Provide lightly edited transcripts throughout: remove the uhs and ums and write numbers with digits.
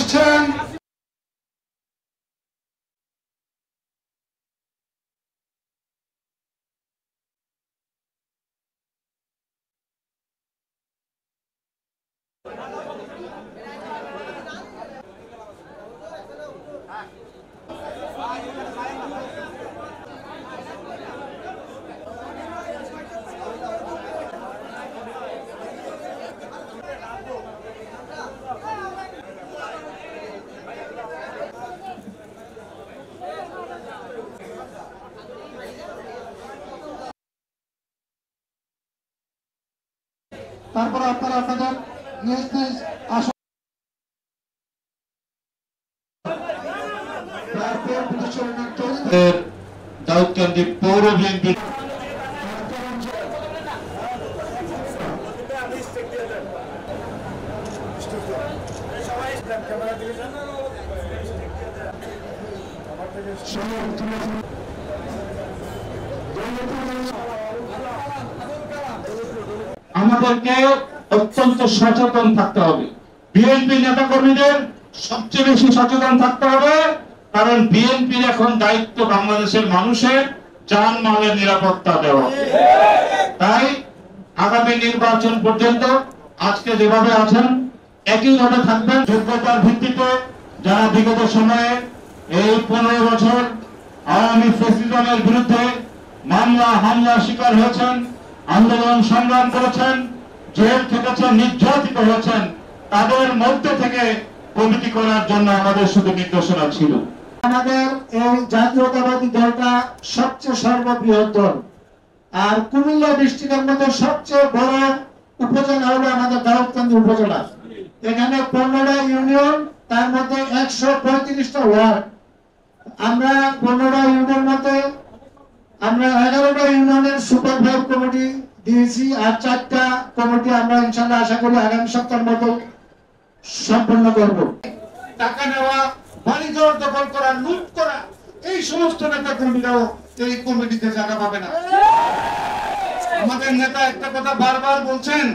আসছেন তারপর আপনারা আপনাদের নিজ নিজ আসন দাউদকান্দি পৌর বিএনপি আমাদেরকে অত্যন্ত সচেতন থাকতে হবে। বিএনপি নেতা কর্মীদের সবচেয়ে বেশি সচেতন থাকতে হবে, কারণ বিএনপির এখন দায়িত্ব বাংলাদেশের মানুষের জানমালের নিরাপত্তা দেওয়া। তাই আগামী নির্বাচন পর্যন্ত আজকে যেভাবে আছেন একইভাবে থাকবেন। যোগ্যতার ভিত্তিতে যারা বিগত সময়ে এই 15 বছর আওয়ামী ফ্যাসিজমের বিরুদ্ধে মামলা হামলা শিকার হয়েছেন, আন্দোলন সংগ্রাম করেছেন, জেল খেটেছেন, নির্যাতিত হয়েছেন, তাদের মধ্যে থেকে কমিটি করার জন্য আমাদের শুধু নির্দেশনা ছিল। আমাদের এই জাতীয়তাবাদী দলটা সবচেয়ে সর্ববৃহৎ দল, আর কুমিল্লা ডিস্ট্রিক্টের মধ্যে সবচেয়ে বড় উপজেলা হলো আমাদের দাউদকান্দি উপজেলা। এখানে 15টা ইউনিয়ন, তার মধ্যে 135টা ওয়ার্ড। আমরা 15টা ইউনিয়নের মধ্যে আমরা 11টা ইউনিয়নের সুপারভাইজ কমিটি দিয়েছি, আর 4টা কমিটি আমরা ইনশাআল্লাহ আশা করি আগামী সপ্তাহের মধ্যে সম্পন্ন করব। টাকা নেওয়া, বাড়িঘর দখল করা, লুট করা, এই সমস্ত নেতা কর্মীরাও এই কমিটিতে জায়গা পাবে না। আমাদের নেতা একটা কথা বারবার বলছেন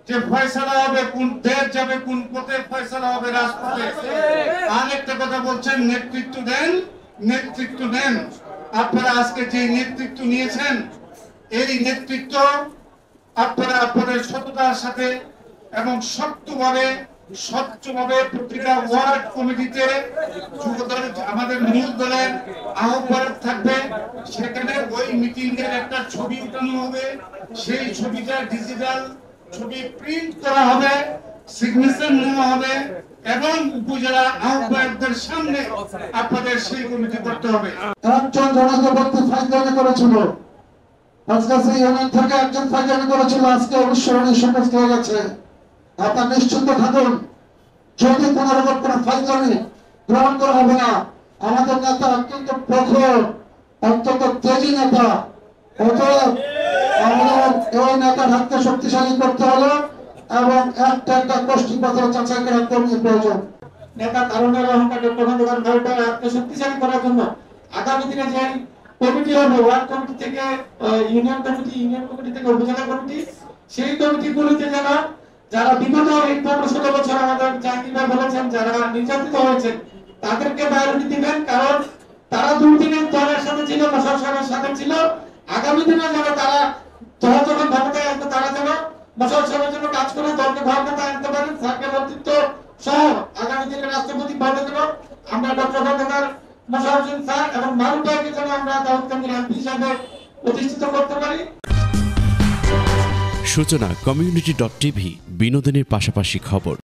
যে ফয়সালা হবে কোন দেশ যাবে কোন পথে, ফয়সালা হবে রাজপথে। আর একটা কথা বলছেন নেতৃত্ব দেন, নেতৃত্ব দেন। আপনারা আজকে যে নেতৃত্ব নিয়েছেন, এই নেতৃত্ব আপনারা আপনাদের সততার সাথে এবং শক্তভাবে স্বচ্ছভাবে প্রতিটা ওয়ার্ড কমিটিতে আমাদের মূল দলের আহ্বায়ক থাকবে, সেখানে ওই মিটিং এর একটা ছবি উঠানো হবে, সেই ছবিটা ডিজিটাল ছবি প্রিন্ট করা হবে, সিগনেচার নেওয়া হবে এবং উপজেলা আহ্বায়কদের সামনে আপনাদের সেই কমিটি করতে হবে। একজন জনগণকে ফাইজলামি করেছিল, আজকে সেই ইউনিয়ন থেকে একজন ফাইজলামি করেছিল, আজকে অবশ্য সমস্ত হয়ে গেছে। আপনার নিশ্চিন্ত থাকুন, যদি কোন রকম কোন ফাইজলামি গ্রহণ করা হবে না। আমাদের নেতা অত্যন্ত প্রখর, অত্যন্ত তেজি নেতা। অতএব আমাদের এই নেতার হাতকে শক্তিশালী করতে হলে এবং একটা একটা গোষ্ঠীগত যাচাই করার কর্মী প্রয়োজন। নেতা তারুণের অহংকারের প্রধান ভাইটার হাতকে শক্তিশালী করার জন্য আগামী দিনে যে কমিটি হবে, ওয়ার্ড কমিটি থেকে ইউনিয়ন কমিটি, ইউনিয়ন কমিটি থেকে উপজেলা কমিটি, সেই কমিটিগুলিতে যারা বিগত এই 15-16 বছর আমাদের জাকির ভাই বলেছেন যারা নির্যাতিত হয়েছে তাদেরকে প্রায়োরিটি দিবেন, কারণ তারা দুর্দিনের দলের সাথে ছিল, প্রশাসনের সাথে ছিল। আগামী দিনে যারা তারা দল যখন ক্ষমতায় আসবে, তারা যেন প্রশাসনের জন্য কাজ করে দলকে ক্ষমতায় আনতে পারেন। সরকার নেতৃত্ব সহ আগামী দিনে রাষ্ট্রপতি পদে দেব আমরা ডক্টর খন্দকার মোশাররফ হোসেন স্যার এবং মারুফ ভাইকে যেন আমরা দাউদকান্দির এমপি হিসাবে প্রতিষ্ঠিত করতে পারি। সূচনা community.tv বিনোদনের পাশাপাশি খবর।